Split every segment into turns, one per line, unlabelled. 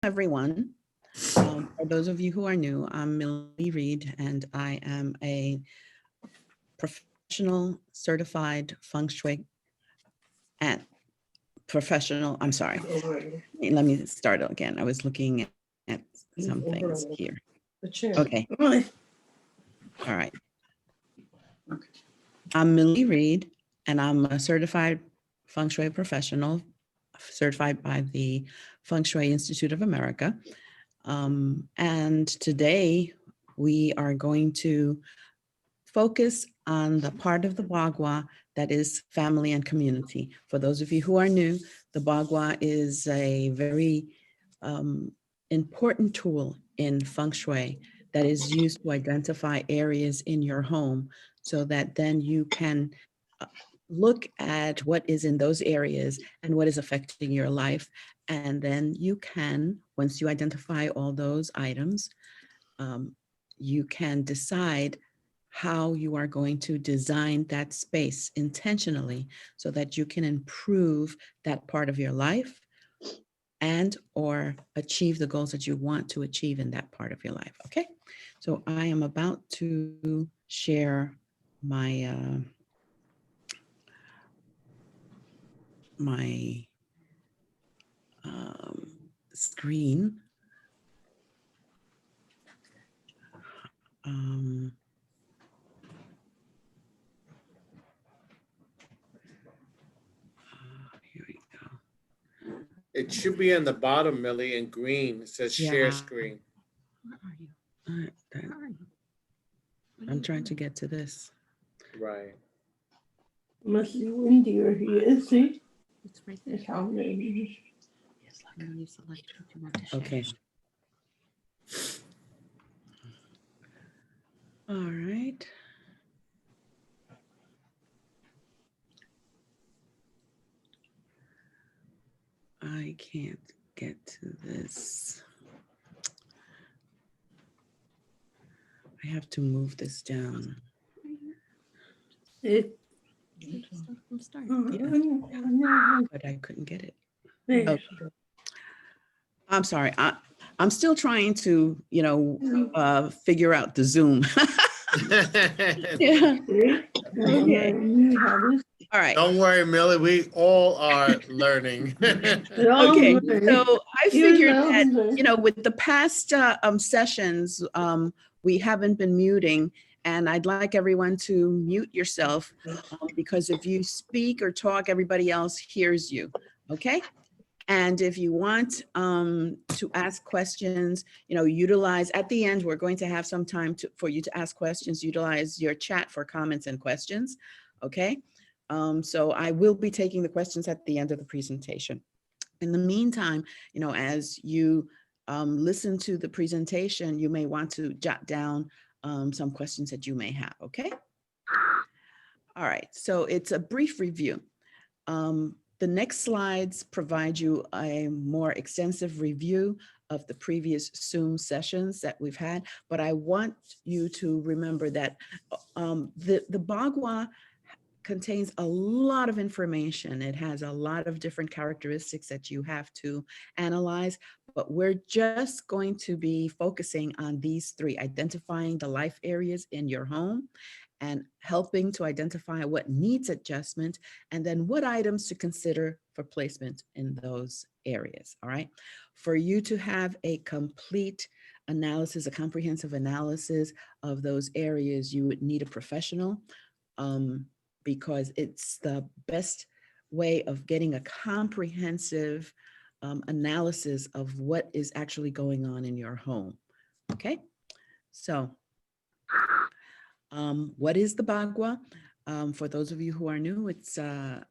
everyone. For those of you who are new, I'm Millie Reed, and I am a professional certified feng shui and professional. I'm sorry. Let me start again. I was looking at some things here.
The chair.
Okay. All right. I'm Millie Reed, and I'm a certified feng shui professional, certified by the Feng Shui Institute of America. And today we are going to focus on the part of the Bagua that is family and community. For those of you who are new, the Bagua is a very important tool in feng shui that is used to identify areas in your home so that then you can look at what is in those areas and what is affecting your life. And then you can, once you identify all those items, you can decide how you are going to design that space intentionally so that you can improve that part of your life and or achieve the goals that you want to achieve in that part of your life. Okay, so I am about to share my screen. Here we go.
It should be on the bottom, Millie, in green. It says share screen.
Where are you? Where are you? I'm trying to get to this.
Right.
Must be windier here, see?
It's right there.
It's how maybe.
And you select what you want to share. Okay. All right. I can't get to this. I have to move this down.
It,
But I couldn't get it.
there.
Okay. I'm sorry. I'm still trying to, figure out the Zoom. Yeah. Okay. All right.
Don't worry, Millie. We all are learning.
Okay. So I figured that, with the past sessions, we haven't been muting, and I'd like everyone to mute yourself because if you speak or talk, everybody else hears you. Okay. And if you want to ask questions, utilize, at the end, we're going to have some time for you to ask questions, utilize your chat for comments and questions, okay? So I will be taking the questions at the end of the presentation. In the meantime, as you listen to the presentation, you may want to jot down some questions that you may have, okay? All right, so it's a brief review. The next slides provide you a more extensive review of the previous Zoom sessions that we've had, but I want you to remember that the Bagua contains a lot of information. It has a lot of different characteristics that you have to analyze, but we're just going to be focusing on these three: identifying the life areas in your home, and helping to identify what needs adjustment, and then what items to consider for placement in those areas, all right? For you to have a complete analysis, a comprehensive analysis of those areas, you would need a professional because it's the best way of getting a comprehensive analysis of what is actually going on in your home, okay? So, what is the Bagua? For those of you who are new, it's a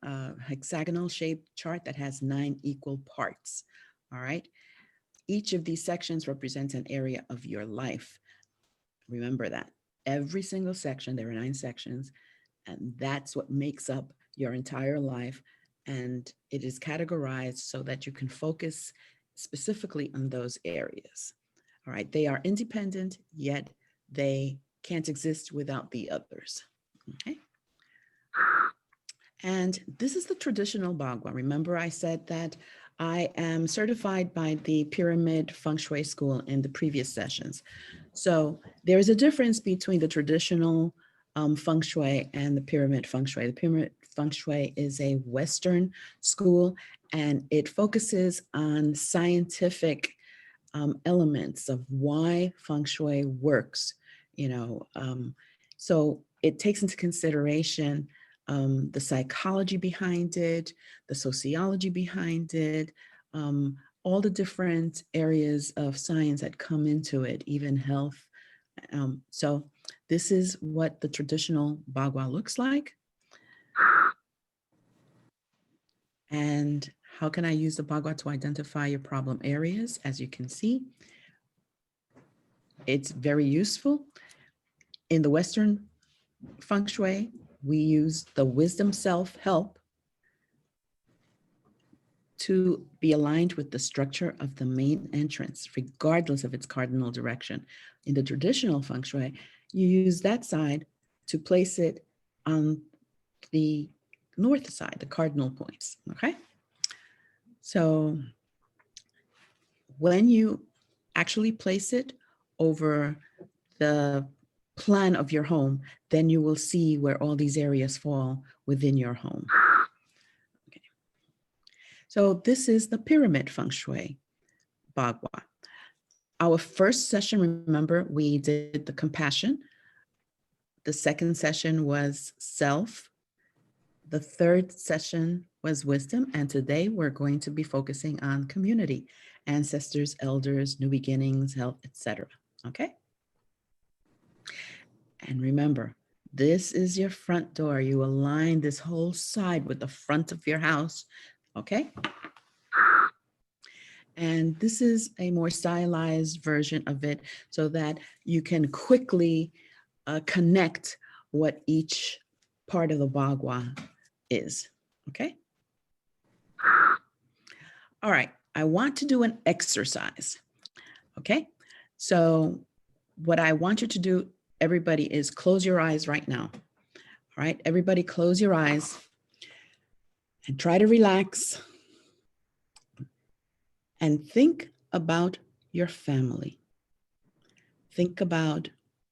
hexagonal shaped chart that has 9 equal parts, all right? Each of these sections represents an area of your life. Remember that. Every single section, there are 9 sections, and that's what makes up your entire life. And it is categorized so that you can focus specifically on those areas, all right? They are independent, yet they can't exist without the others, okay? And this is the traditional Bagua. Remember I said that I am certified by the Pyramid Feng Shui School in the previous sessions. So there is a difference between the traditional Feng Shui and the Pyramid Feng Shui. The Pyramid Feng Shui is a Western school, and it focuses on scientific elements of why Feng Shui works. So it takes into consideration the psychology behind it, the sociology behind it, all the different areas of science that come into it, even health. So this is what the traditional Bagua looks like. And how can I use the Bagua to identify your problem areas? As you can see, it's very useful. In the Western Feng Shui, we use the wisdom self-help to be aligned with the structure of the main entrance, regardless of its cardinal direction. In the traditional Feng Shui, you use that side to place it on the north side, the cardinal points, okay? So when you actually place it over the plan of your home, then you will see where all these areas fall within your home. Okay. So this is the Pyramid Feng Shui Bagua. Our first session, remember, we did the compassion. The second session was self. The third session was wisdom. And today we're going to be focusing on community, ancestors, elders, new beginnings, health, etc. Okay? And remember, this is your front door. You align this whole side with the front of your house, okay? And this is a more stylized version of it so that you can quickly connect what each part of the Bagua is, okay? All right, I want to do an exercise, okay? So what I want you to do, everybody, is close your eyes right now. All right, everybody close your eyes and try to relax and think about your family. Think about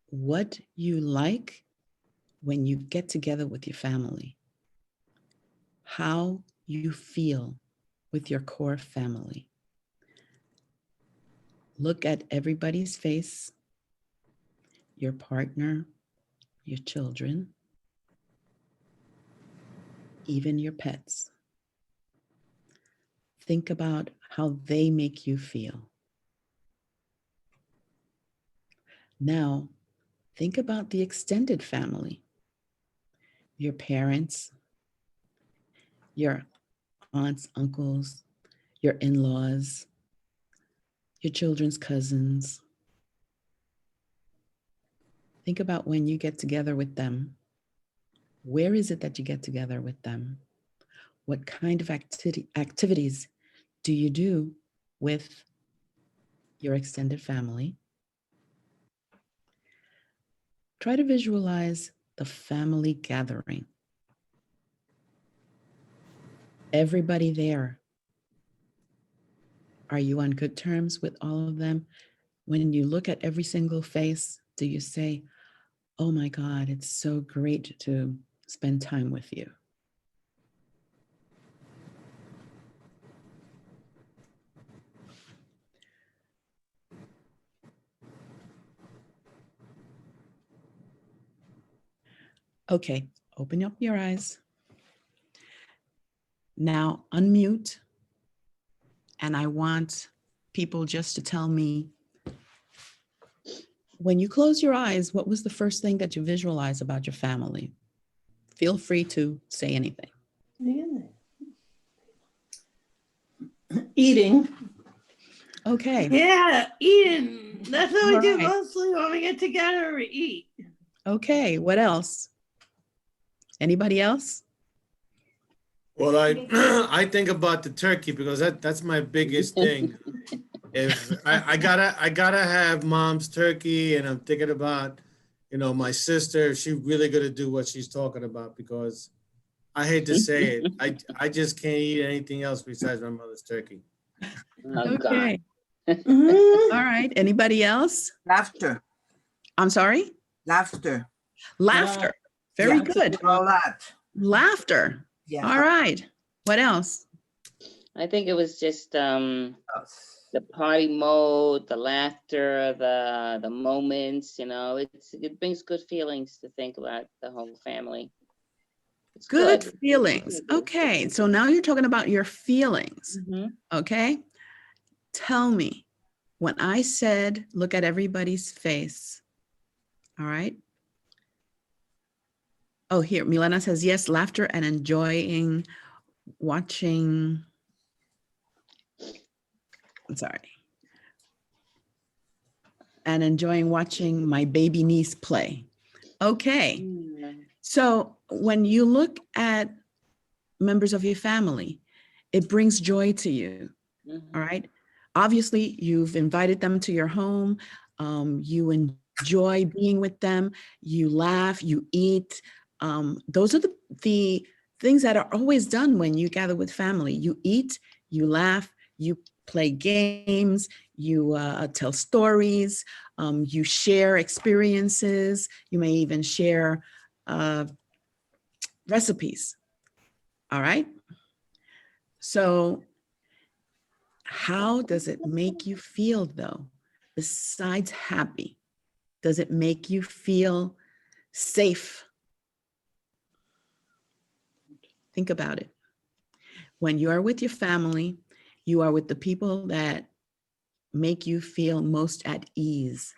what you like when you get together with your family, how you feel with your core family. Look at everybody's face, your partner, your children, even your pets. Think about how they make you feel. Now, think about the extended family, your parents, your aunts, uncles, your in-laws, your children's cousins. Think about when you get together with them. Where is it that you get together with them? What kind of activities do you do with your extended family? Try to visualize the family gathering. Everybody there. Are you on good terms with all of them? When you look at every single face, do you say, oh my God, it's so great to spend time with you? Okay, open up your eyes. Now unmute, and I want people just to tell me, when you close your eyes, what was the first thing that you visualized about your family? Feel free to say anything.
Eating.
Okay.
Yeah, eating. That's what we do
All right.
mostly when we get together, we eat.
Okay, what else? Anybody else?
Well, I think about the turkey because that's my biggest thing. If I gotta have mom's turkey, and I'm thinking about, my sister, she's really gonna do what she's talking about, because I hate to say it. I just can't eat anything else besides my mother's turkey.
Oh, God.
Okay.
Mhm.
All right. Anybody else?
Laughter,
I'm sorry?
laughter.
Laughter. Very
Yeah.
good.
A lot.
Laughter.
Yeah.
All right. What else?
I think it was just
Yes.
the party mode, the laughter, the moments, you know, it brings good feelings to think about the whole family. It's
Good
good.
feelings. Okay. So now you're talking about your feelings.
Mhm.
Okay. Tell me, when I said, look at everybody's face. All right. Oh, here, Milena says, yes, laughter and enjoying watching. I'm sorry. And enjoying watching my baby niece play. Okay.
Mm.
So when you look at members of your family, it brings joy to you.
Mhm.
All right. Obviously, you've invited them to your home. You enjoy being with them. You laugh, you eat. Those are the things that are always done when you gather with family. You eat, you laugh, you play games, you tell stories, you share experiences. You may even share recipes. All right. So how does it make you feel though? Besides happy, does it make you feel safe? Think about it. When you are with your family, you are with the people that make you feel most at ease.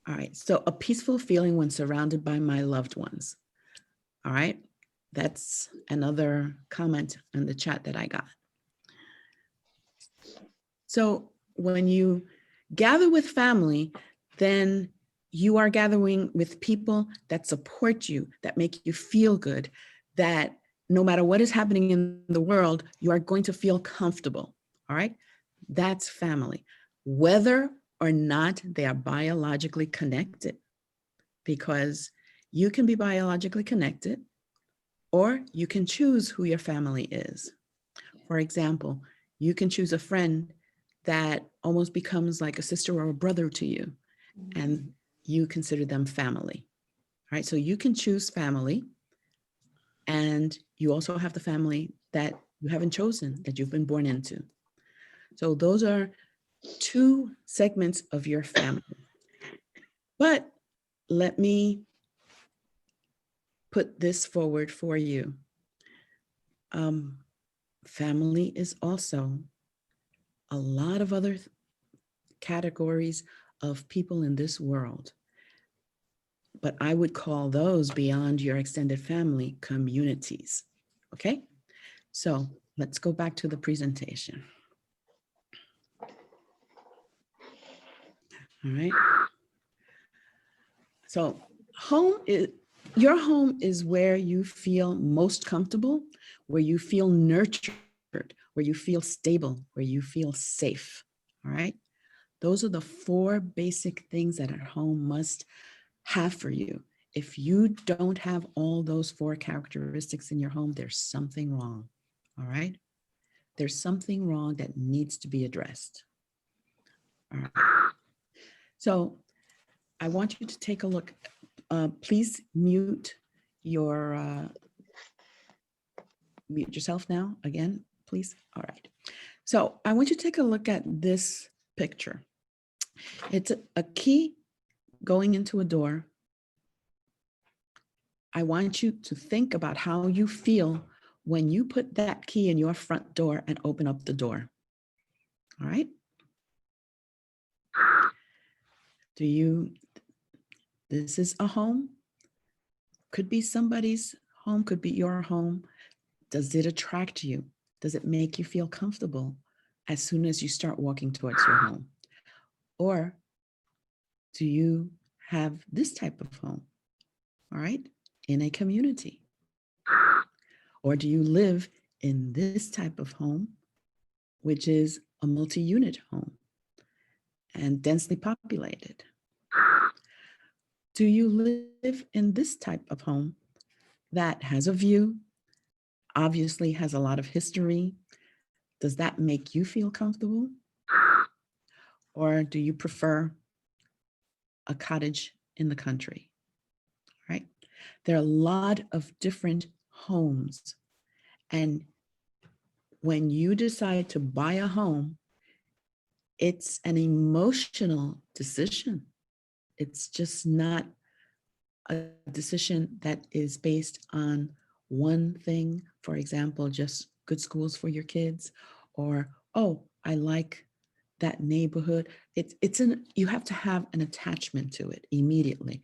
All right, so a peaceful feeling when surrounded by my loved ones. All right, that's another comment in the chat that I got. So when you gather with family, then you are gathering with people that support you, that make you feel good, that no matter what is happening in the world, you are going to feel comfortable. All right, that's family. Whether or not they are biologically connected, because you can be biologically connected, or you can choose who your family is. For example, you can choose a friend that almost becomes like a sister or a brother to you, and you consider them family. All right, so you can choose family, and you also have the family that you haven't chosen, that you've been born into. So those are two segments of your family. But let me put this forward for you. Family is also a lot of other categories of people in this world. But I would call those beyond your extended family communities. Okay, so let's go back to the presentation. All right. So your home is where you feel most comfortable, where you feel nurtured, where you feel stable, where you feel safe. All right. Those are the four basic things that a home must have for you. If you don't have all those four characteristics in your home, there's something wrong. All right. There's something wrong that needs to be addressed. All right. So I want you to take a look. Please mute yourself now again, please. All right. So I want you to take a look at this picture. It's a key going into a door. I want you to think about how you feel when you put that key in your front door and open up the door. All right. This is a home. Could be somebody's home, could be your home. Does it attract you? Does it make you feel comfortable as soon as you start walking towards your home? Or do you have this type of home, all right, in a community? Or do you live in this type of home, which is a multi-unit home and densely populated? Do you live in this type of home that has a view, obviously has a lot of history. Does that make you feel comfortable? Or do you prefer a cottage in the country, right? There are a lot of different homes. And when you decide to buy a home, it's an emotional decision. It's just not a decision that is based on one thing, for example, just good schools for your kids, or, oh, I like that neighborhood. You have to have an attachment to it immediately.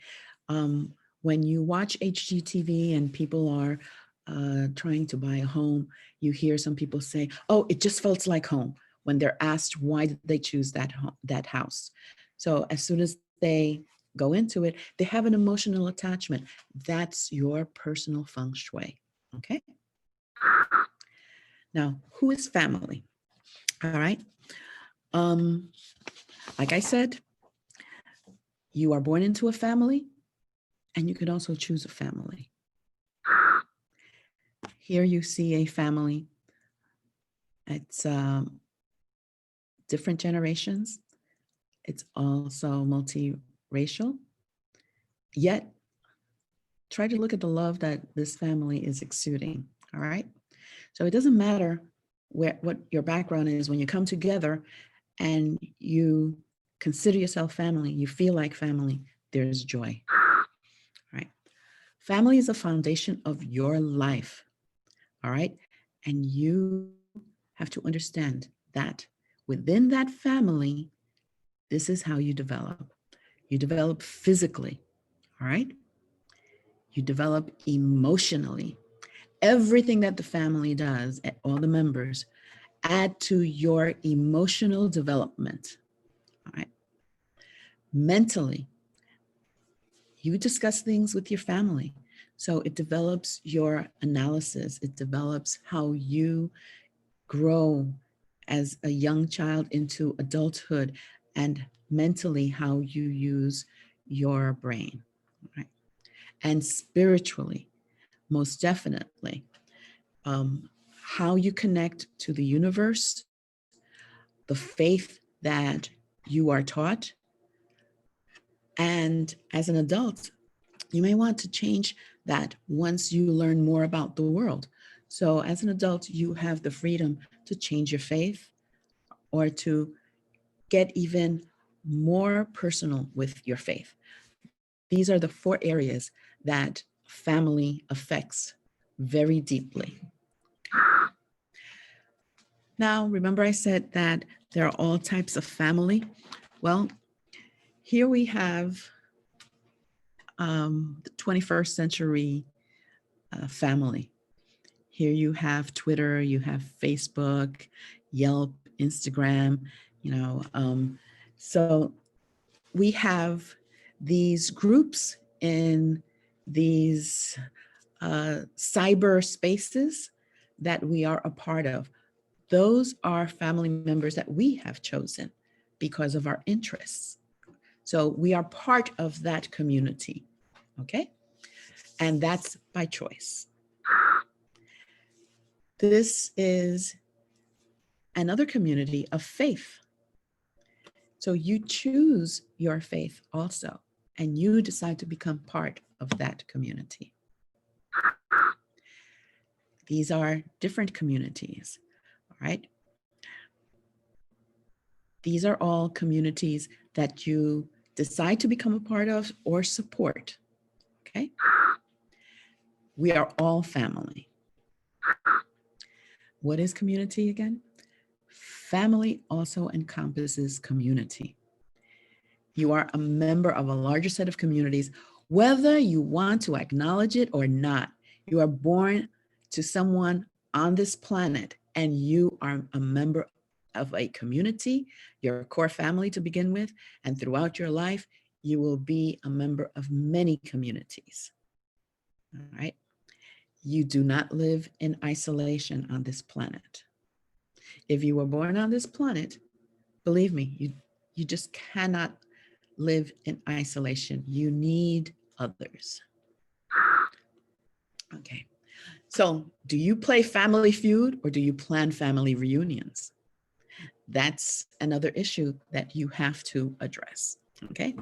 When you watch HGTV and people are trying to buy a home, you hear some people say, oh, it just felt like home, when they're asked why did they choose that house. So as soon as they go into it, they have an emotional attachment. That's your personal feng shui, okay? Now, who is family? All right. Like I said, you are born into a family, and you can also choose a family. Here you see a family. It's different generations. It's also multiracial. Yet, try to look at the love that this family is exuding, all right? So it doesn't matter what your background is. When you come together and you consider yourself family, you feel like family, there's joy, right? Family is a foundation of your life, all right? And you have to understand that within that family, this is how you develop. You develop physically, all right? You develop emotionally. Everything that the family does, all the members, add to your emotional development, all right? Mentally, you discuss things with your family. So it develops your analysis. It develops how you grow as a young child into adulthood, and mentally how you use your brain, right? And spiritually, most definitely, how you connect to the universe, the faith that you are taught. And as an adult, you may want to change that once you learn more about the world. So as an adult, you have the freedom to change your faith or to get even more personal with your faith. These are the 4 areas that family affects very deeply. Now, remember I said that there are all types of family. Well, here we have the 21st century family. Here you have Twitter, you have Facebook, Yelp, Instagram, so we have these groups in these cyber spaces that we are a part of. Those are family members that we have chosen because of our interests. So we are part of that community, okay? And that's by choice. This is another community of faith. So you choose your faith also, and you decide to become part of that community. These are different communities, all right? These are all communities that you decide to become a part of or support, okay? We are all family. What is community again? Family also encompasses community. You are a member of a larger set of communities, whether you want to acknowledge it or not. You are born to someone on this planet, and you are a member of a community, your core family to begin with, and throughout your life, you will be a member of many communities, all right? You do not live in isolation on this planet. If you were born on this planet, believe me, you just cannot live in isolation. You need others. Okay. So do you play Family Feud or do you plan family reunions? That's another issue that you have to address. Okay.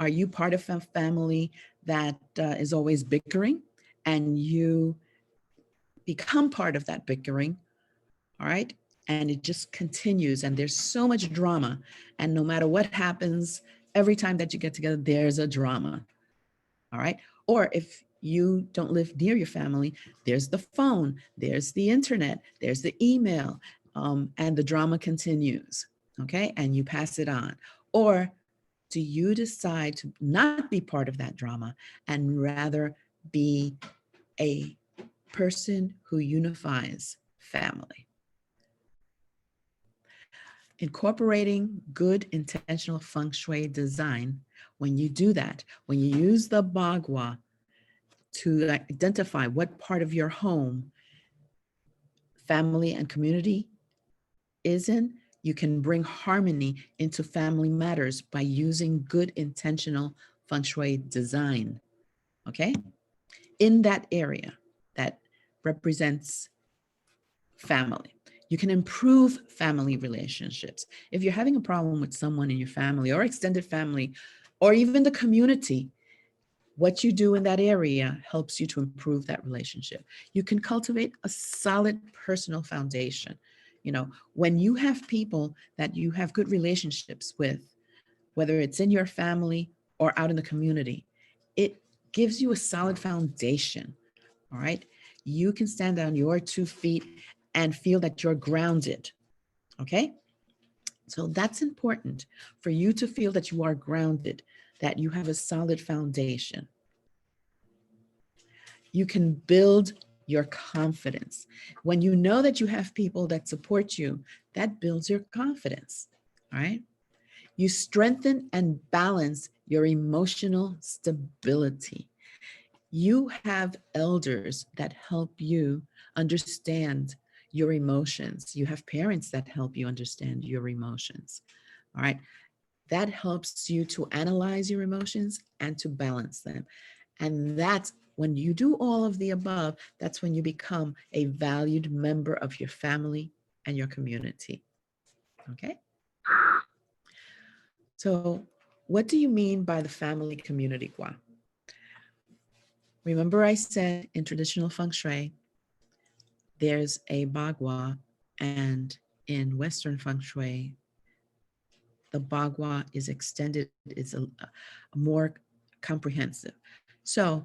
Are you part of a family that is always bickering and you become part of that bickering? All right. And it just continues and there's so much drama. And no matter what happens, every time that you get together, there's a drama. All right. Or if you don't live near your family, there's the phone, there's the internet, there's the email, and the drama continues. Okay. And you pass it on. Or do you decide to not be part of that drama and rather be a person who unifies family? Incorporating good intentional feng shui design, when you do that, when you use the Bagua to identify what part of your home family and community is in, you can bring harmony into family matters by using good intentional feng shui design, okay? In that area that represents family. You can improve family relationships. If you're having a problem with someone in your family or extended family, or even the community, what you do in that area helps you to improve that relationship. You can cultivate a solid personal foundation. You know, when you have people that you have good relationships with, whether it's in your family or out in the community, it gives you a solid foundation, all right? You can stand on your 2 feet and feel that you're grounded, okay? So that's important for you to feel that you are grounded, that you have a solid foundation. You can build your confidence. When you know that you have people that support you, that builds your confidence, all right? You strengthen and balance your emotional stability. You have elders that help you understand your emotions. You have parents that help you understand your emotions, all right? That helps you to analyze your emotions and to balance them. And that's when you do all of the above, that's when you become a valued member of your family and your community, okay? So what do you mean by the family community Gua? Remember I said in traditional feng shui, there's a Bagua, and in Western feng shui, the Bagua is extended, it's a more comprehensive. So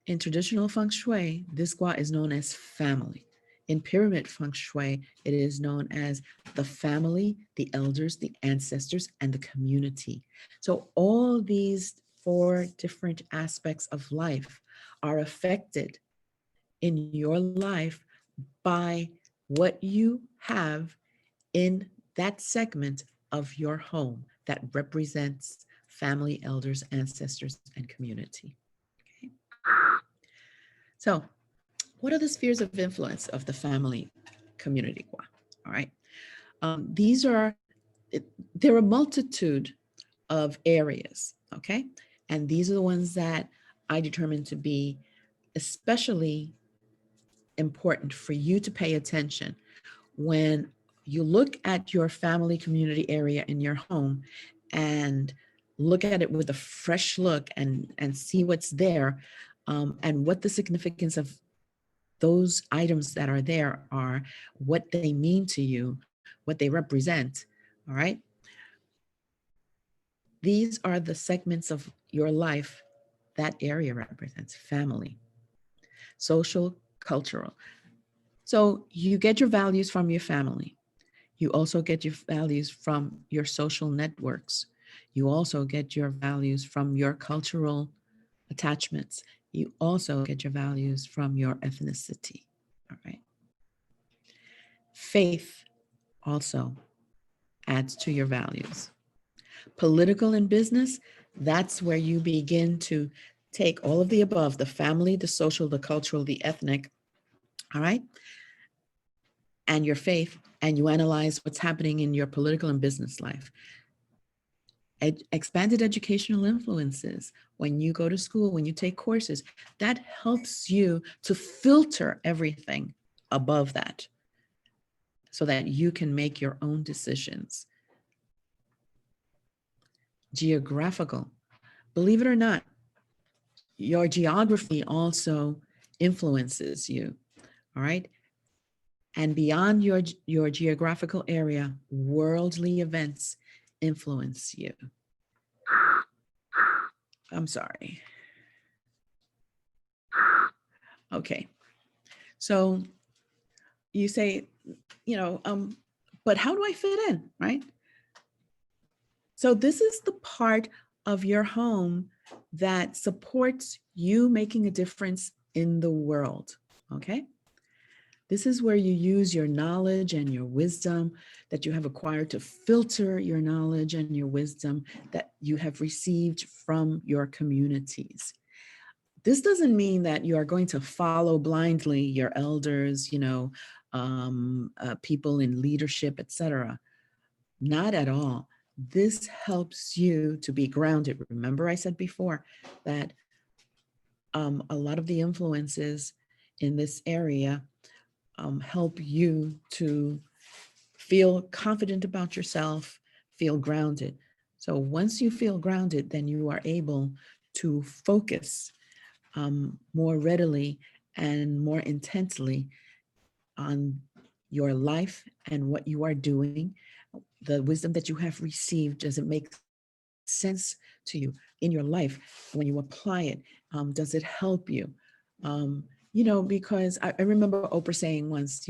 in traditional feng shui, this Gua is known as family. In pyramid feng shui, it is known as the family, the elders, the ancestors, and the community. So all these 4 different aspects of life are affected in your life by what you have in that segment of your home that represents family, elders, ancestors, and community. Okay. So what are the spheres of influence of the family community Gua? All right. There are a multitude of areas, okay? And these are the ones that I determined to be especially important for you to pay attention when you look at your family community area in your home and look at it with a fresh look and see what's there, and what the significance of those items that are there are, what they mean to you, what they represent, all right? These are the segments of your life that area represents: family, social, cultural. So you get your values from your family. You also get your values from your social networks. You also get your values from your cultural attachments. You also get your values from your ethnicity, all right? Faith also adds to your values. Political and business, that's where you begin to take all of the above, the family, the social, the cultural, the ethnic, all right? And your faith, and you analyze what's happening in your political and business life. expanded educational influences. When you go to school, when you take courses, that helps you to filter everything above that so that you can make your own decisions. Geographical. Believe it or not, your geography also influences you, all right? And beyond your geographical area, worldly events influence you. I'm sorry. Okay. So you say, but how do I fit in, right? So this is the part of your home that supports you making a difference in the world, okay? This is where you use your knowledge and your wisdom that you have acquired to filter your knowledge and your wisdom that you have received from your communities. This doesn't mean that you are going to follow blindly your elders, people in leadership, etc. Not at all. This helps you to be grounded. Remember, I said before that a lot of the influences in this area help you to feel confident about yourself, feel grounded. So once you feel grounded, then you are able to focus more readily and more intensely on your life and what you are doing. The wisdom that you have received, does it make sense to you in your life when you apply it? Does it help you? Because I remember Oprah saying once,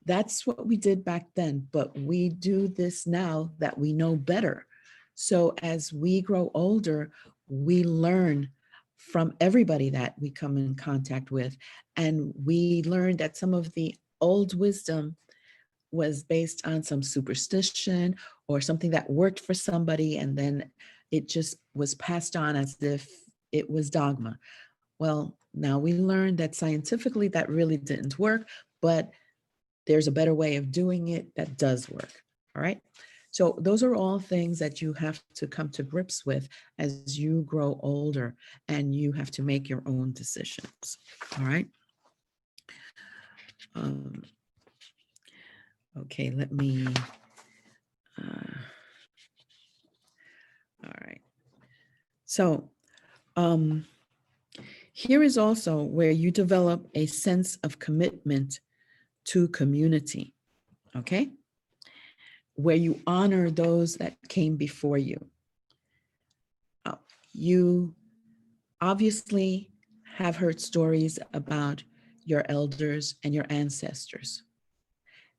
that's what we did back then, but we do this now that we know better. So as we grow older, we learn from everybody that we come in contact with. And we learn that some of the old wisdom was based on some superstition or something that worked for somebody, and then it just was passed on as if it was dogma. Well, now we learned that scientifically that really didn't work, but there's a better way of doing it that does work, all right? So those are all things that you have to come to grips with as you grow older and you have to make your own decisions, all right? Okay, let me, all right. So here is also where you develop a sense of commitment to community, okay? Where you honor those that came before you. You obviously have heard stories about your elders and your ancestors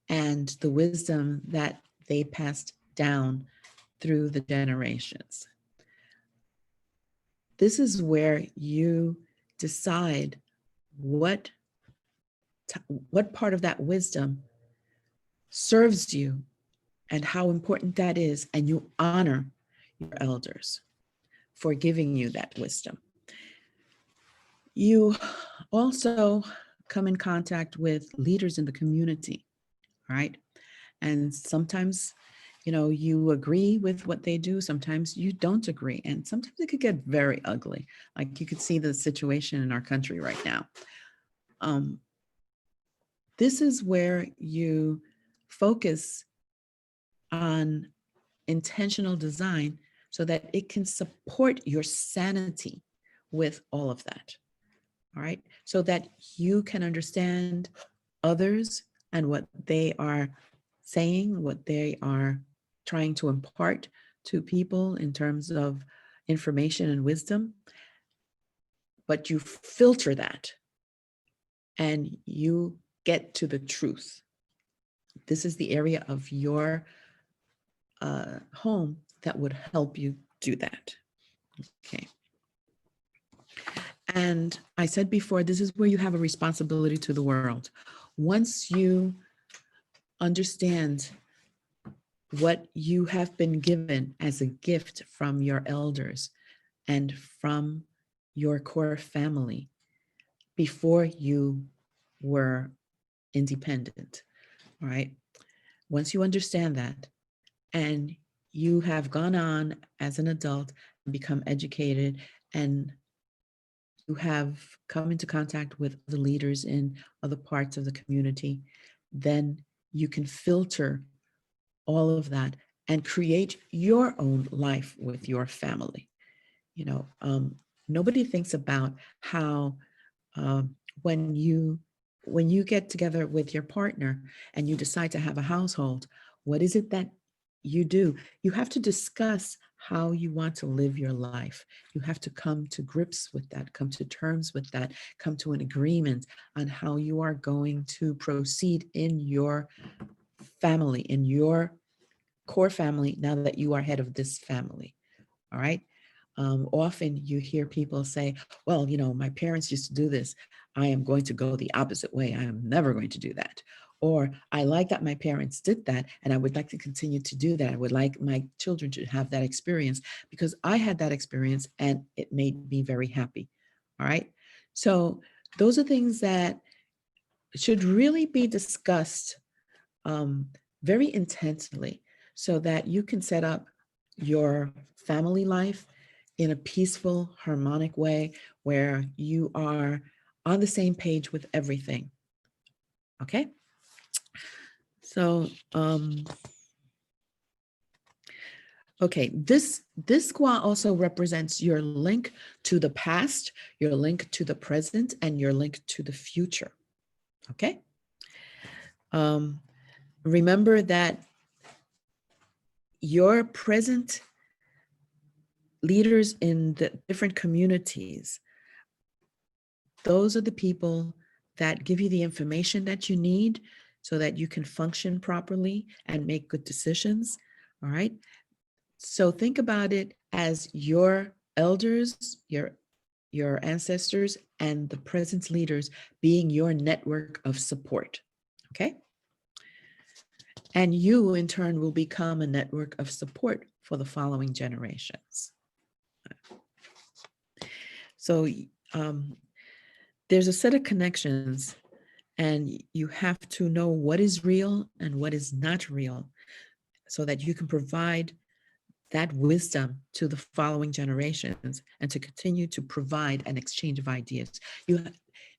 and the wisdom that they passed down through the generations. This is where you decide what part of that wisdom serves you and how important that is, and you honor your elders for giving you that wisdom. You also come in contact with leaders in the community, right? And sometimes, you agree with what they do. Sometimes you don't agree. And sometimes it could get very ugly. Like you could see the situation in our country right now. This is where you focus on intentional design so that it can support your sanity with all of that. All right. So that you can understand others and what they are saying, what they are trying to impart to people in terms of information and wisdom. But you filter that and you get to the truth. This is the area of your home that would help you do that. Okay. And I said before, this is where you have a responsibility to the world. Once you understand what you have been given as a gift from your elders and from your core family before you were independent, all right? Once you understand that and you have gone on as an adult and become educated, and you have come into contact with the leaders in other parts of the community, then you can filter all of that and create your own life with your family. You know, nobody thinks about how um, when you get together with your partner and you decide to have a household, what is it that you do? You have to discuss how you want to live your life. You have to come to grips with that, come to terms with that, come to an agreement on how you are going to proceed in your family, in your core family, now that you are head of this family. All right. Often you hear people say, well, you know, my parents used to do this. I am going to go the opposite way. I am never going to do that. Or I like that my parents did that, and I would like to continue to do that. I would like my children to have that experience because I had that experience and it made me very happy. All right. So those are things that should really be discussed very intensely so that you can set up your family life in a peaceful, harmonic way where you are on the same page with everything. Okay? So, okay, this gua also represents your link to the past, your link to the present, and your link to the future. Okay? Remember that your present leaders in the different communities, those are the people that give you the information that you need so that you can function properly and make good decisions. All right. So think about it as your elders, your ancestors, and the present leaders being your network of support. Okay. And you, in turn, will become a network of support for the following generations. So there's a set of connections, and you have to know what is real and what is not real so that you can provide that wisdom to the following generations and to continue to provide an exchange of ideas.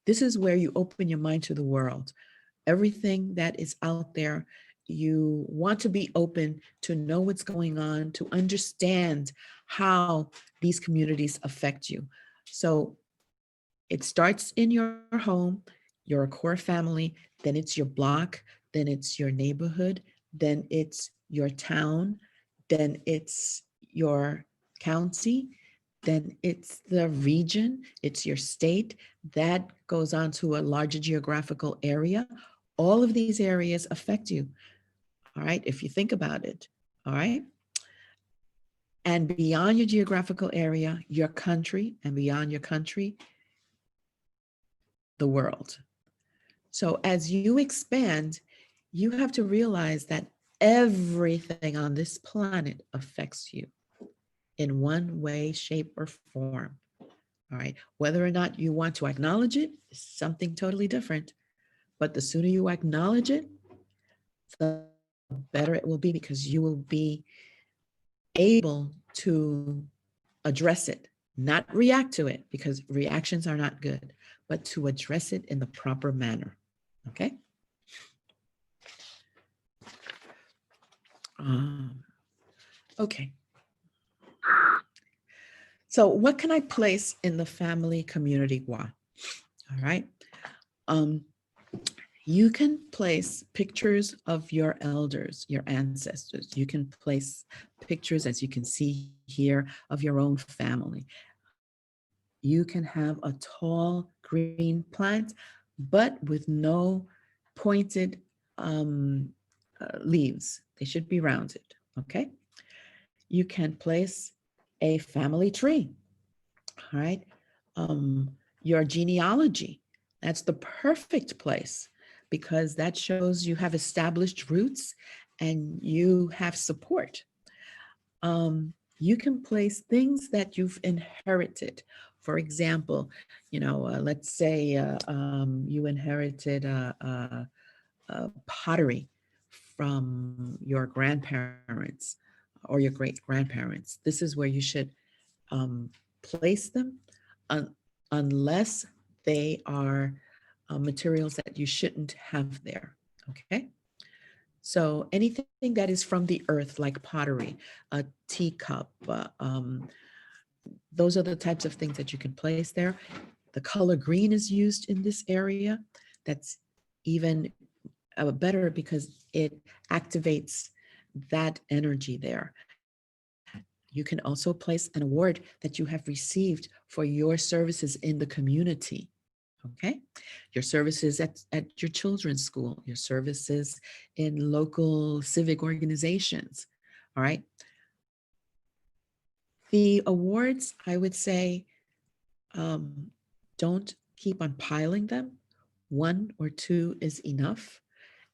This is where you open your mind to the world. Everything that is out there, you want to be open to know what's going on, to understand how these communities affect you. So it starts in your home, your core family, then it's your block, then it's your neighborhood, then it's your town, then it's your county, then it's the region, it's your state, that goes on to a larger geographical area. All of these areas affect you, all right, if you think about it, all right? And beyond your geographical area, your country, and beyond your country, the world. So as you expand, you have to realize that everything on this planet affects you in one way, shape, or form. All right. Whether or not you want to acknowledge it is something totally different. But the sooner you acknowledge it, the better it will be, because you will be able to address it, not react to it, because reactions are not good, but to address it in the proper manner. Okay. Okay. So what can I place in the family community gua? All right. You can place pictures of your elders, your ancestors. You can place pictures, as you can see here, of your own family. You can have a tall green plant, but with no pointed leaves. They should be rounded, okay? You can place a family tree, all right? Your genealogy, that's the perfect place, because that shows you have established roots and you have support. You can place things that you've inherited. For example, you know, let's say you inherited pottery from your grandparents, or your great grandparents. This is where you should place them unless they are materials that you shouldn't have there, okay? So anything that is from the earth, like pottery, a teacup, those are the types of things that you can place there. The color green is used in this area. That's even better because it activates that energy there. You can also place an award that you have received for your services in the community. Okay, your services at your children's school, your services in local civic organizations. All right. The awards, I would say, don't keep on piling them. 1 or 2 is enough.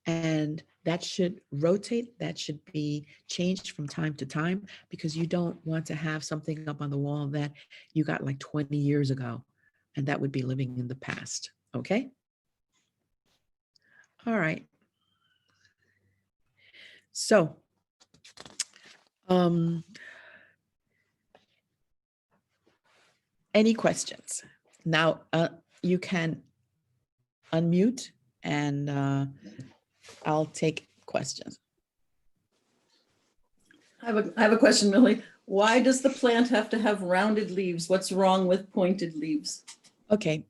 And that should rotate, that should be changed from time to time, because you don't want to have something up on the wall that you got like 20 years ago, and that would be living in the past, okay? All right. So, any questions? Now, you can unmute and I'll take questions.
I have a question, Millie. Why does the plant have to have rounded leaves? What's wrong with pointed leaves?
Okay,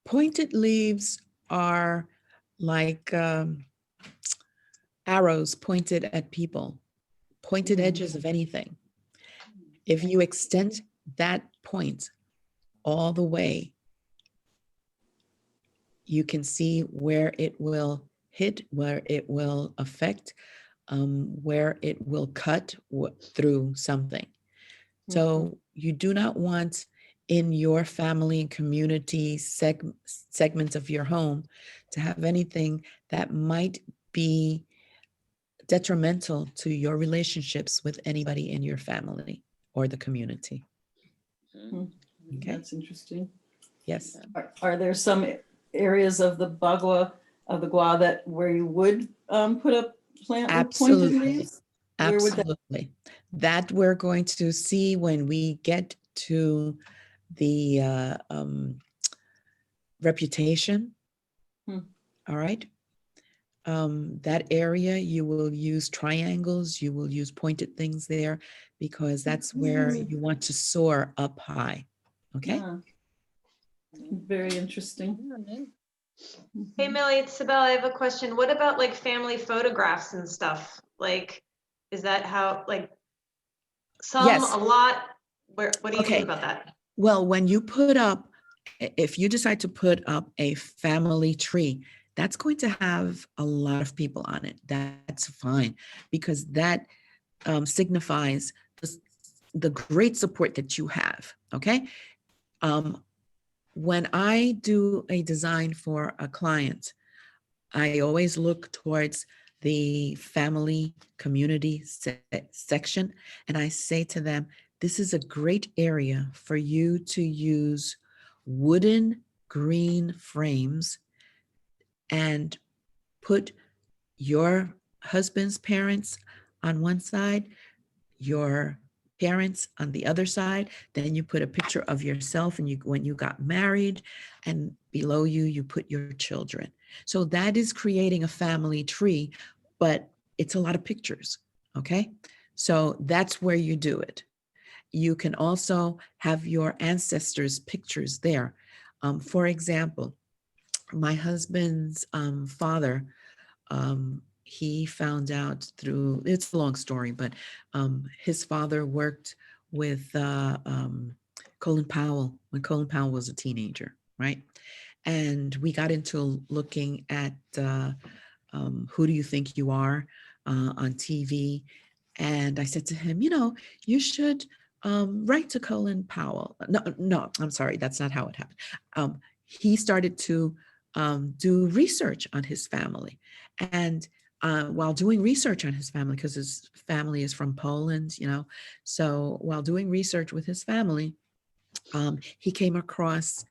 pointed leaves are like arrows pointed at people, pointed edges of anything. If you extend that point all the way, you can see where it will hit, where it will affect, where it will cut through something. So you do not want in your family and community segments of your home to have anything that might be detrimental to your relationships with anybody in your family or the community. Okay.
That's interesting.
Yes.
Are there some areas of the Bagua, of the Gua, that where you would put a plant with pointed leaves?
Absolutely. That we're going to see when we get to the reputation. All right. That area, you will use triangles, you will use pointed things there, because that's where you want to soar up high. Okay.
Yeah. Very interesting.
Hey, Millie, it's Sibel. I have a question. What about like family photographs and stuff? Like, is that how, like, some,
Yes.
a lot? What do you
Okay.
think about that?
Well, when you put up, if you decide to put up a family tree, that's going to have a lot of people on it. That's fine, because that signifies the great support that you have, okay? When I do a design for a client, I always look towards the family community section, and I say to them, this is a great area for you to use wooden green frames and put your husband's parents on one side, your parents on the other side. Then you put a picture of yourself and when you got married, and below you, you put your children. So that is creating a family tree, but it's a lot of pictures, okay? So that's where you do it. You can also have your ancestors' pictures there. For example, my husband's father, he found out through, it's a long story, but his father worked with Colin Powell when Colin Powell was a teenager, right? And we got into looking at Who Do You Think You Are on TV. And I said to him, you know, you should write to Colin Powell. No, I'm sorry, that's not how it happened. He started to do research on his family. And while doing research on his family, because his family is from Poland, you know, so while doing research with his family, he came across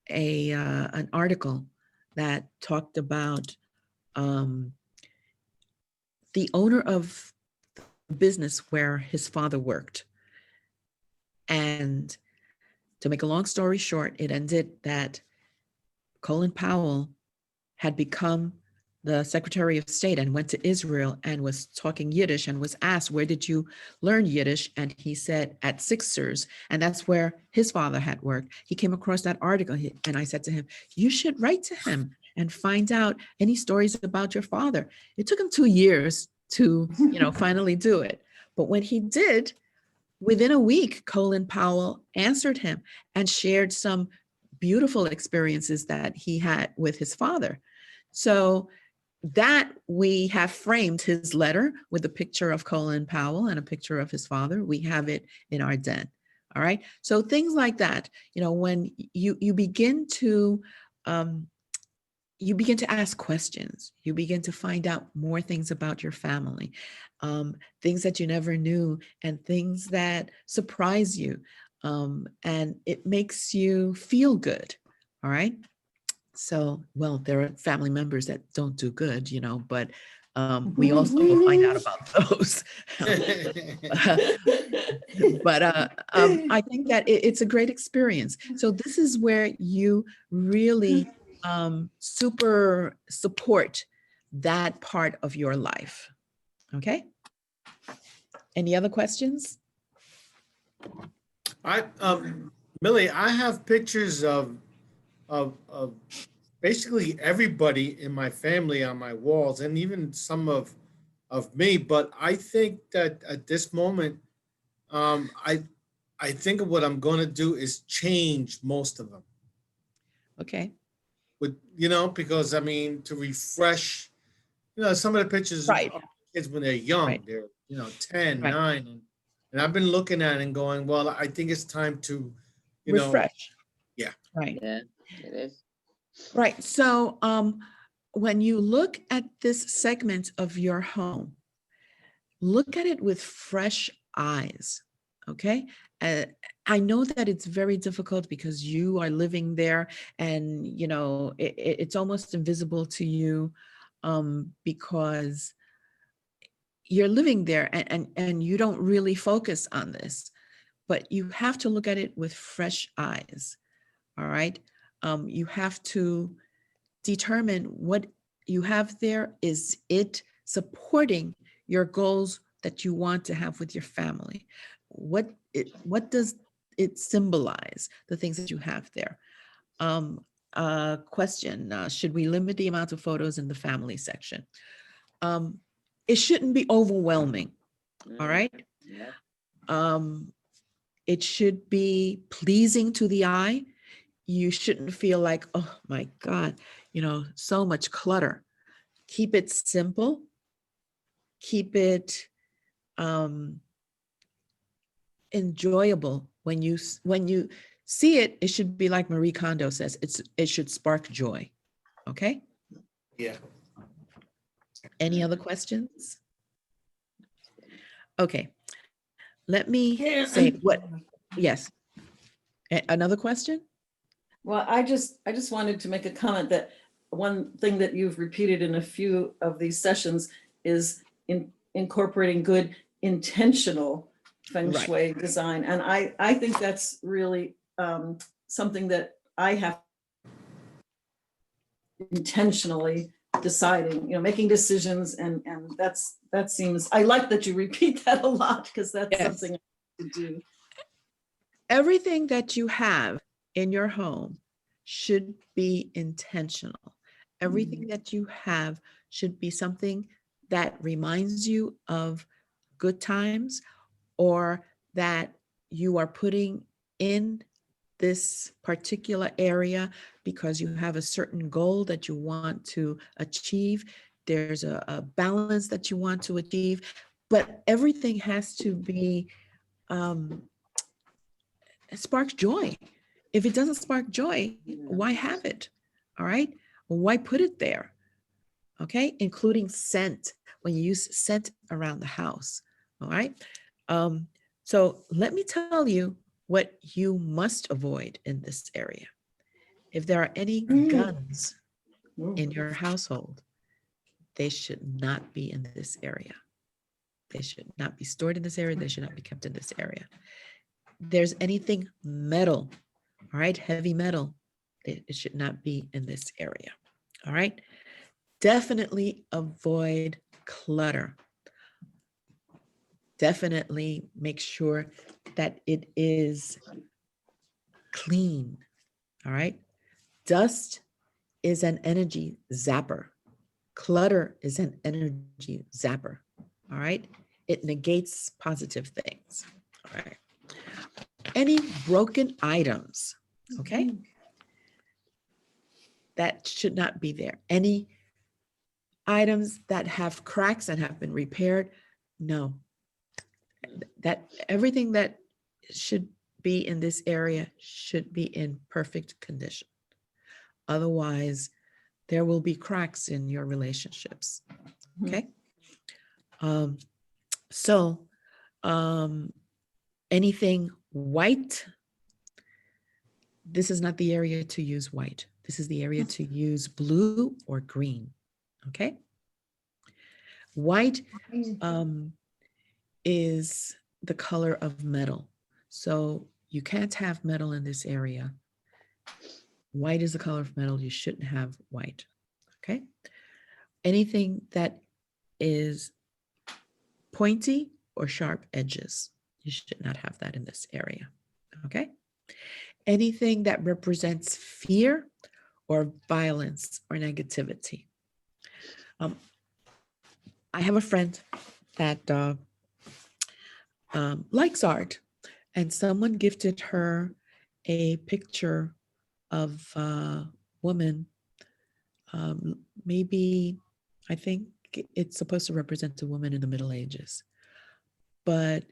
an article that talked about the owner of business where his father worked. And to make a long story short, it ended that Colin Powell had become the Secretary of State and went to Israel and was talking Yiddish and was asked, where did you learn Yiddish? And he said, at Sixers. And that's where his father had worked. He came across that article and I said to him, you should write to him and find out any stories about your father. It took him 2 years to, finally do it. But when he did, within a week, Colin Powell answered him and shared some beautiful experiences that he had with his father. So that we have framed his letter with a picture of Colin Powell and a picture of his father. We have it in our den. All right. So things like that, when you begin to ask questions, you begin to find out more things about your family, things that you never knew and things that surprise you. And it makes you feel good. All right. So, well, there are family members that don't do good, but we also will find out about those. But I think that it's a great experience. So this is where you really super support that part of your life. Okay. Any other questions?
Millie, I have pictures of basically everybody in my family on my walls, and even some of me. But I think that at this moment, I think of what I'm going to do is change most of them.
Okay.
Because to refresh, some of the pictures
Right.
of kids when they're young,
Right.
they're 10,
Right.
9, and I've been looking at it and going, well, I think it's time to
refresh.
Yeah.
Right.
Yeah, it is.
Right. So when you look at this segment of your home, look at it with fresh eyes. Okay. I know that it's very difficult because you are living there and, it's almost invisible to you because you're living there and you don't really focus on this, but you have to look at it with fresh eyes. All right. You have to determine what you have there. Is it supporting your goals that you want to have with your family? What does it symbolize, the things that you have there? Question, should we limit the amount of photos in the family section? It shouldn't be overwhelming. All right.
Yeah.
It should be pleasing to the eye. You shouldn't feel like, oh my God, so much clutter. Keep it simple. Keep it enjoyable. When you see it, it should be like Marie Kondo says, it should spark joy. Okay.
Yeah.
Any other questions? Okay. Let me say what. Yes. Another question?
Well, I just wanted to make a comment that one thing that you've repeated in a few of these sessions is incorporating good intentional Feng Shui design. And I think that's really something that I have intentionally deciding, making decisions. And that seems, I like that you repeat that a lot because that's something I have to do.
Everything that you have in your home should be intentional. Everything that you have should be something that reminds you of good times or that you are putting in this particular area because you have a certain goal that you want to achieve. There's a balance that you want to achieve, but everything has to be spark joy. If it doesn't spark joy, why have it? All right. Why put it there? Okay. Including scent, when you use scent around the house. All right. So let me tell you what you must avoid in this area. If there are any guns in your household, they should not be in this area.
They should not be stored in this area. They should not be kept in this area. There's anything metal, all right, heavy metal, it should not be in this area, all right? Definitely avoid clutter. Definitely make sure that it is clean, all right? Dust is an energy zapper. Clutter is an energy zapper, all right? It negates positive things, all right? Any broken items, okay? That should not be there. Any items that have cracks and have been repaired, no. That everything that should be in this area should be in perfect condition. Otherwise, there will be cracks in your relationships, okay? Anything white, this is not the area to use white. This is the area to use blue or green, okay? White is the color of metal. So you can't have metal in this area. White is the color of metal. You shouldn't have white, okay? Anything that is pointy or sharp edges, you should not have that in this area, okay? Anything that represents fear or violence or negativity. I have a friend that likes art, and someone gifted her a picture of a woman. Maybe, I think it's supposed to represent a woman in the Middle Ages, but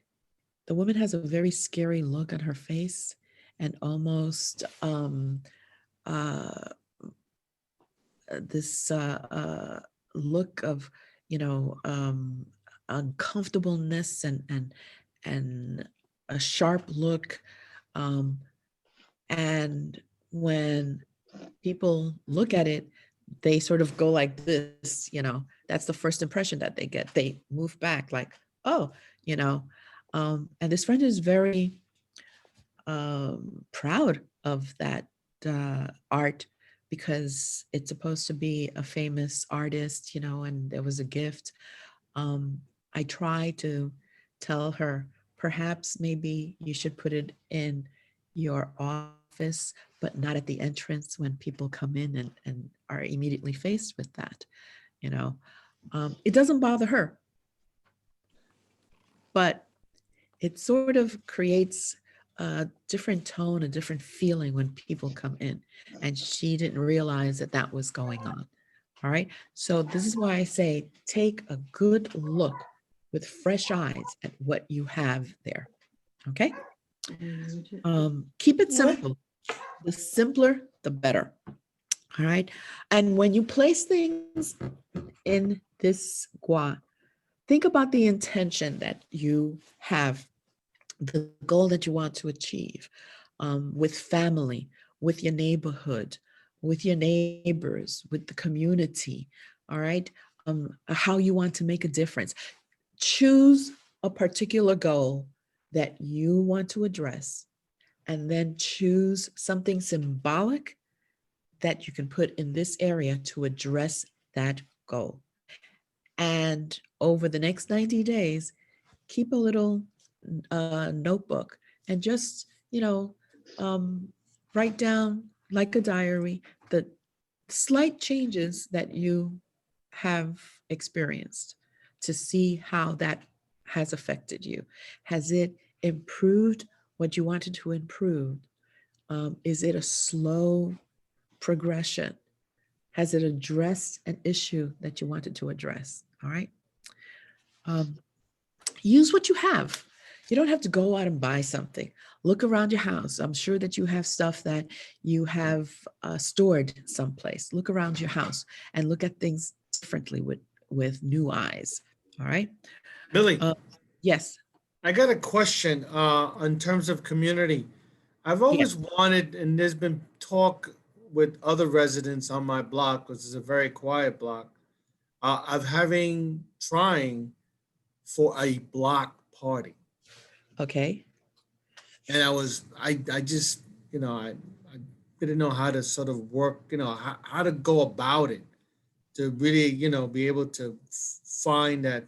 the woman has a very scary look on her face and almost this look of, uncomfortableness and a sharp look. And when people look at it, they sort of go like this, that's the first impression that they get. They move back like, oh, and this friend is very proud of that art because it's supposed to be a famous artist, and there was a gift. I try to tell her, perhaps maybe you should put it in your office, but not at the entrance when people come in and are immediately faced with that. It doesn't bother her, but it sort of creates a different tone, a different feeling when people come in, and she didn't realize that that was going on. All right. So this is why I say, take a good look with fresh eyes at what you have there. Okay. Keep it simple. The simpler, the better. All right. And when you place things in this gua, think about the intention that you have, the goal that you want to achieve, with family, with your neighborhood, with your neighbors, with the community, all right? How you want to make a difference. Choose a particular goal that you want to address, and then choose something symbolic that you can put in this area to address that goal. And over the next 90 days, keep a little notebook and just, write down like a diary the slight changes that you have experienced to see how that has affected you. Has it improved what you wanted to improve? Is it a slow progression? Has it addressed an issue that you wanted to address? All right. Use what you have. You don't have to go out and buy something. Look around your house. I'm sure that you have stuff that you have stored someplace. Look around your house and look at things differently with new eyes. All right.
Millie,
yes.
I got a question in terms of community. I've always wanted, and there's been talk with other residents on my block, which is a very quiet block, of trying for a block party.
Okay.
And I just, I didn't know how to sort of work, how to go about it to really, be able to find that,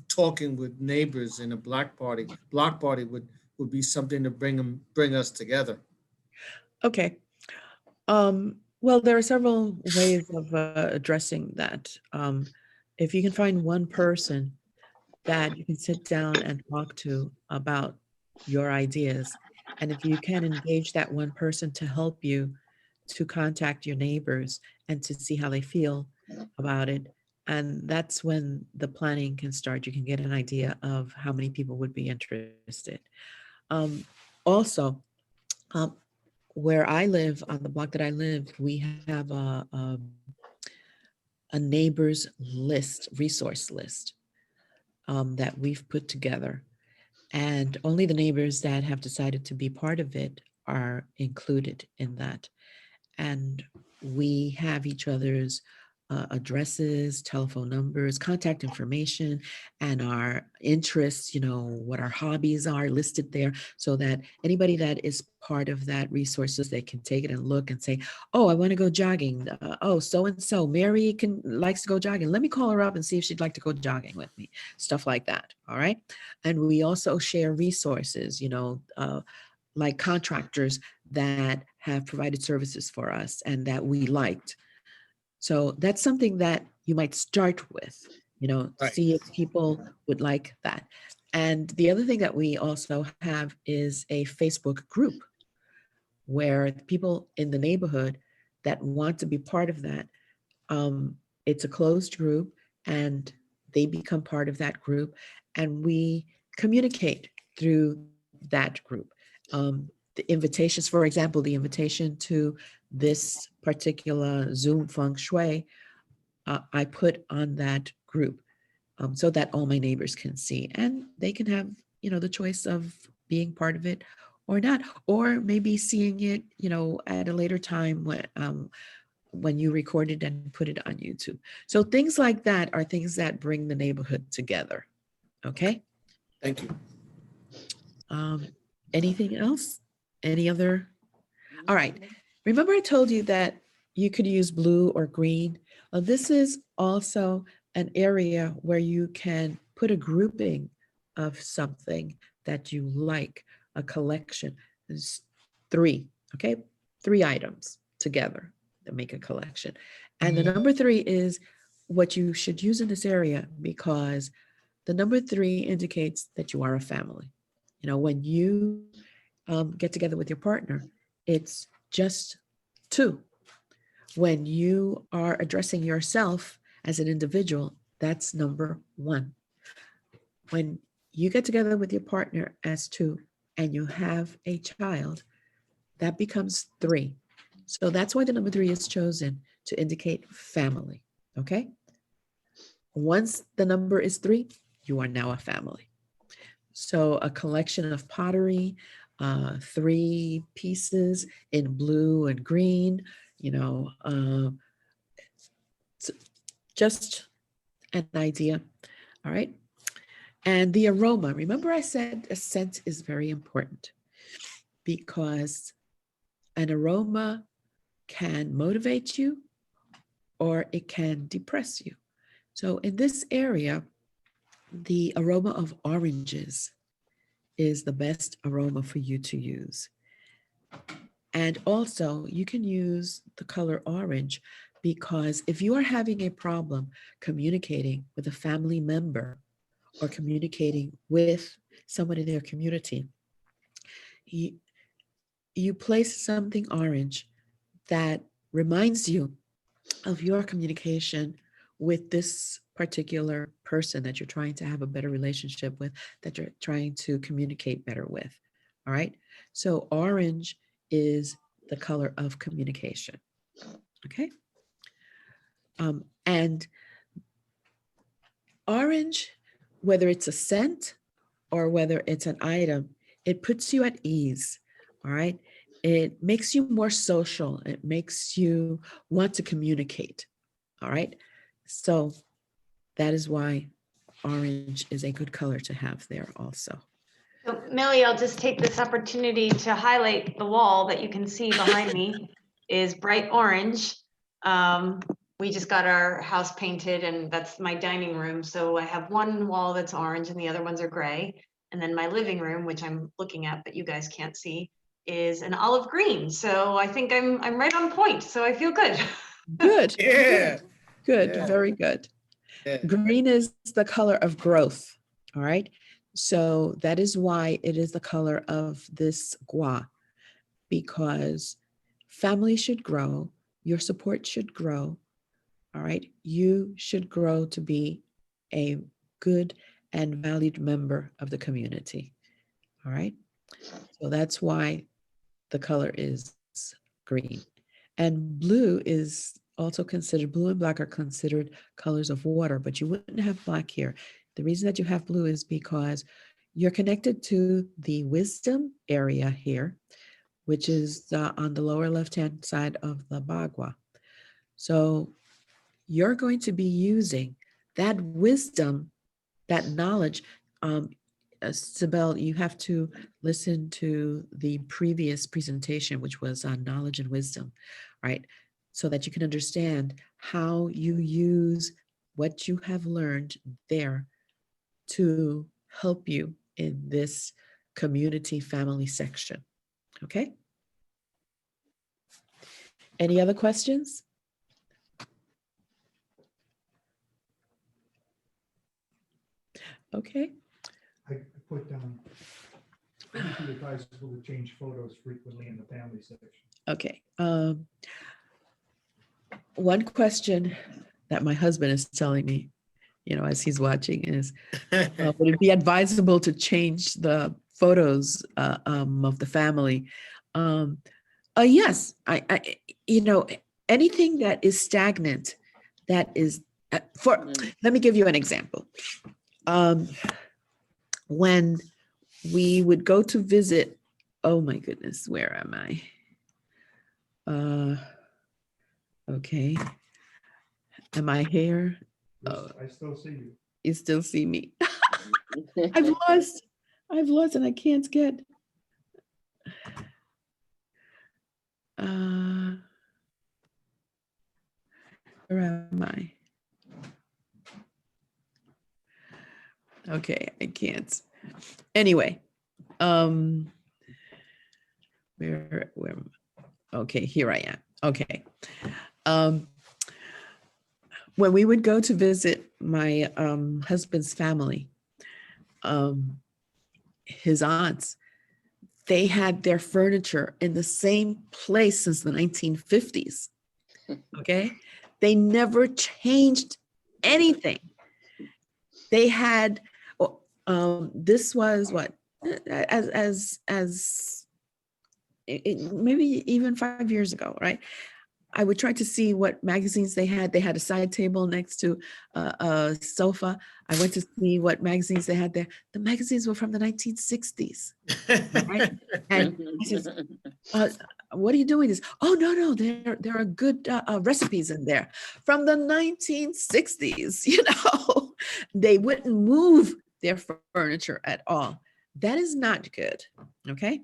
talking with neighbors in a block party would be something to bring us together.
Okay. Well, there are several ways of addressing that. If you can find one person that you can sit down and talk to about your ideas, and if you can engage that one person to help you to contact your neighbors and to see how they feel about it, and that's when the planning can start. You can get an idea of how many people would be interested. Also, um, where I live, on the block that I live, we have a neighbors list, resource list that we've put together. And only the neighbors that have decided to be part of it are included in that. And we have each other's addresses, telephone numbers, contact information, and our interests, what our hobbies are listed there, so that anybody that is part of that resources, they can take it and look and say, oh, I want to go jogging. Oh, so-and-so, Mary likes to go jogging. Let me call her up and see if she'd like to go jogging with me. Stuff like that. All right. And we also share resources, like contractors that have provided services for us and that we liked. So that's something that you might start with,
Right.
see if people would like that. And the other thing that we also have is a Facebook group where people in the neighborhood that want to be part of that, it's a closed group and they become part of that group and we communicate through that group. The invitations, for example, the invitation to this particular Zoom Feng Shui, I put on that group so that all my neighbors can see and they can have, the choice of being part of it or not, or maybe seeing it, at a later time when you record it and put it on YouTube. So things like that are things that bring the neighborhood together. Okay.
Thank you.
Anything else? Any other? All right. Remember I told you that you could use blue or green? Well, this is also an area where you can put a grouping of something that you like, a collection. There's 3, okay? 3 items together that make a collection. And the number 3 is what you should use in this area because the number 3 indicates that you are a family. When you get together with your partner, it's just 2. When you are addressing yourself as an individual, that's number 1. When you get together with your partner as 2 and you have a child, that becomes 3. So that's why the number 3 is chosen to indicate family, okay? Once the number is 3, you are now a family. So a collection of pottery, 3 pieces in blue and green, just an idea, all right? And the aroma, remember I said a scent is very important because an aroma can motivate you or it can depress you. So in this area, the aroma of oranges is the best aroma for you to use. And also you can use the color orange because if you are having a problem communicating with a family member or communicating with someone in their community, you place something orange that reminds you of your communication with this particular person that you're trying to have a better relationship with, that you're trying to communicate better with. All right. So orange is the color of communication. Okay. And orange, whether it's a scent or whether it's an item, it puts you at ease. All right. It makes you more social. It makes you want to communicate. All right. So that is why orange is a good color to have there also.
So Millie, I'll just take this opportunity to highlight the wall that you can see behind me is bright orange. We just got our house painted and that's my dining room. So I have one wall that's orange and the other ones are gray. And then my living room, which I'm looking at, but you guys can't see, is an olive green. So I think I'm right on point. So I feel good.
Good.
Yeah.
Good.
Yeah.
Very good.
Yeah.
Green is the color of growth. All right. So that is why it is the color of this gua, because family should grow, your support should grow. All right. You should grow to be a good and valued member of the community. All right. So that's why the color is green. And blue is also considered, blue and black are considered colors of water, but you wouldn't have black here. The reason that you have blue is because you're connected to the wisdom area here, which is on the lower left-hand side of the Bagua. So you're going to be using that wisdom, that knowledge. Sibel, you have to listen to the previous presentation, which was on knowledge and wisdom, right? So that you can understand how you use what you have learned there to help you in this community family section, okay? Any other questions? Okay.
I put down, it would be advisable to change photos frequently in the family section.
Okay. One question that my husband is telling me, you know, as he's watching is, would it be advisable to change the photos of the family? Yes, I, you know, anything that is stagnant, that is, let me give you an example. When we would go to visit, oh my goodness, where am I? Okay. Am I here?
Yes, I still see you.
You still see me? I've lost and I can't get. Where am I? Okay, I can't. Anyway, where, okay, here I am. Okay. When we would go to visit my husband's family, his aunts, they had their furniture in the same place since the 1950s. Okay. They never changed anything. They had, this was what, maybe even 5 years ago, right? I would try to see what magazines they had. They had a side table next to a sofa. I went to see what magazines they had there. The magazines were from the 1960s. Right? And I said, what are you doing this? Oh, no, there are good recipes in there from the 1960s. You know, they wouldn't move their furniture at all. That is not good. Okay.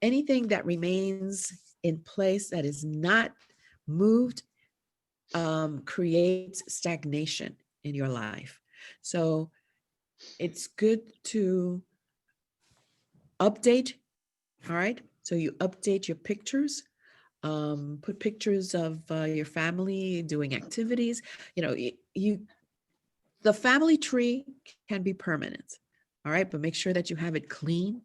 Anything that remains in place that is not moved creates stagnation in your life. So it's good to update. All right. So you update your pictures, put pictures of your family doing activities. You know, the family tree can be permanent. All right. But make sure that you have it clean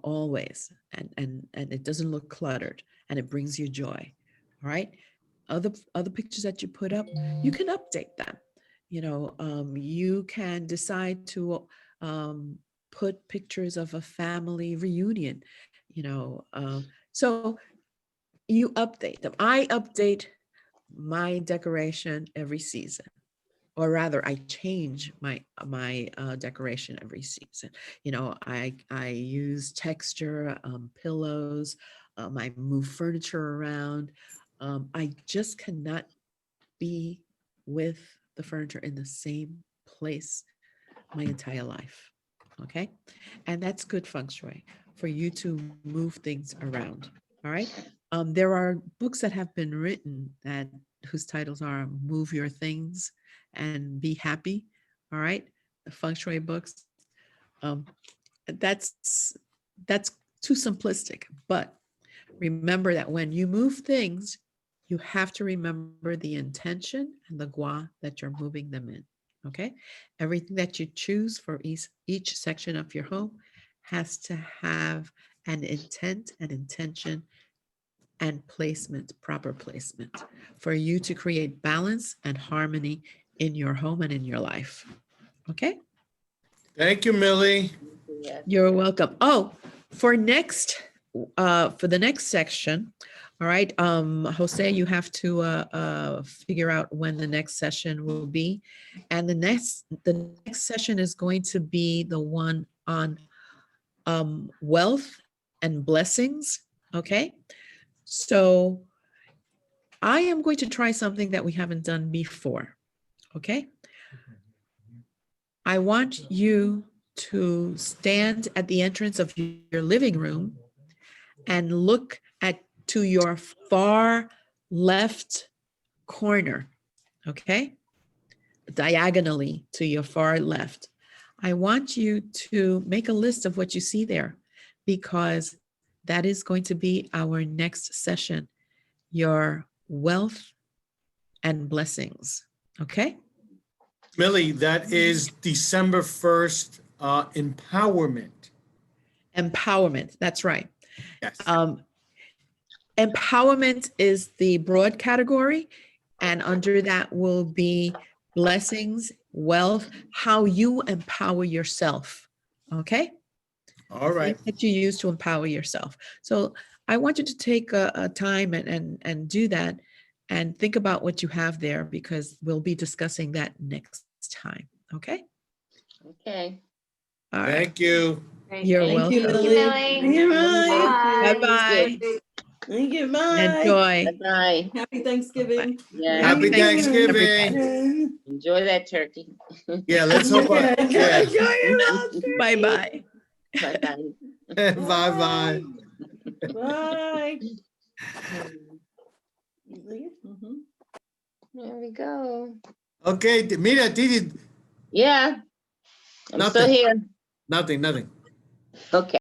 always, and it doesn't look cluttered, and it brings you joy. All right. Other pictures that you put up, you can update them. You know, you can decide to put pictures of a family reunion, you know, so you update them. I update my decoration every season, or rather I change my decoration every season. You know, I use texture, pillows, I move furniture around. I just cannot be with the furniture in the same place my entire life. Okay. And that's good feng shui for you to move things around. All right. There are books that have been written that whose titles are Move Your Things and Be Happy. All right. The feng shui books. That's too simplistic, but remember that when you move things, you have to remember the intention and the gua that you're moving them in. Okay. Everything that you choose for each section of your home has to have an intent and intention and placement, proper placement for you to create balance and harmony in your home and in your life. Okay.
Thank you, Millie.
Yes.
You're welcome. Oh, for the next section, all right, Jose, you have to figure out when the next session will be. And the next session is going to be the one on wealth and blessings. Okay. So I am going to try something that we haven't done before. Okay. I want you to stand at the entrance of your living room and look to your far left corner, okay? Diagonally to your far left. I want you to make a list of what you see there because that is going to be our next session, your wealth and blessings, okay?
Millie, that is December 1st, empowerment.
Empowerment, that's right.
Yes.
Empowerment is the broad category, and under that will be blessings, wealth, how you empower yourself. Okay?
All right.
Things that you use to empower yourself. So I want you to take a time and do that and think about what you have there because we'll be discussing that next time. Okay?
Okay.
All right.
Thank you.
Great.
You're
Thank you,
welcome.
Millie.
Thank you, Millie.
Bye-bye.
Thank you, bye.
Enjoy.
Bye.
Happy Thanksgiving.
Yeah.
Happy
Thanksgiving,
Thanksgiving.
Enjoy that turkey.
Yeah, let's hope. Yeah.
Bye-bye.
Bye-bye.
Bye-bye.
Bye. Mhm.
There we go.
Okay, mira, Titi,
Yeah. I'm still
Nothing.
here.
nothing.
Okay.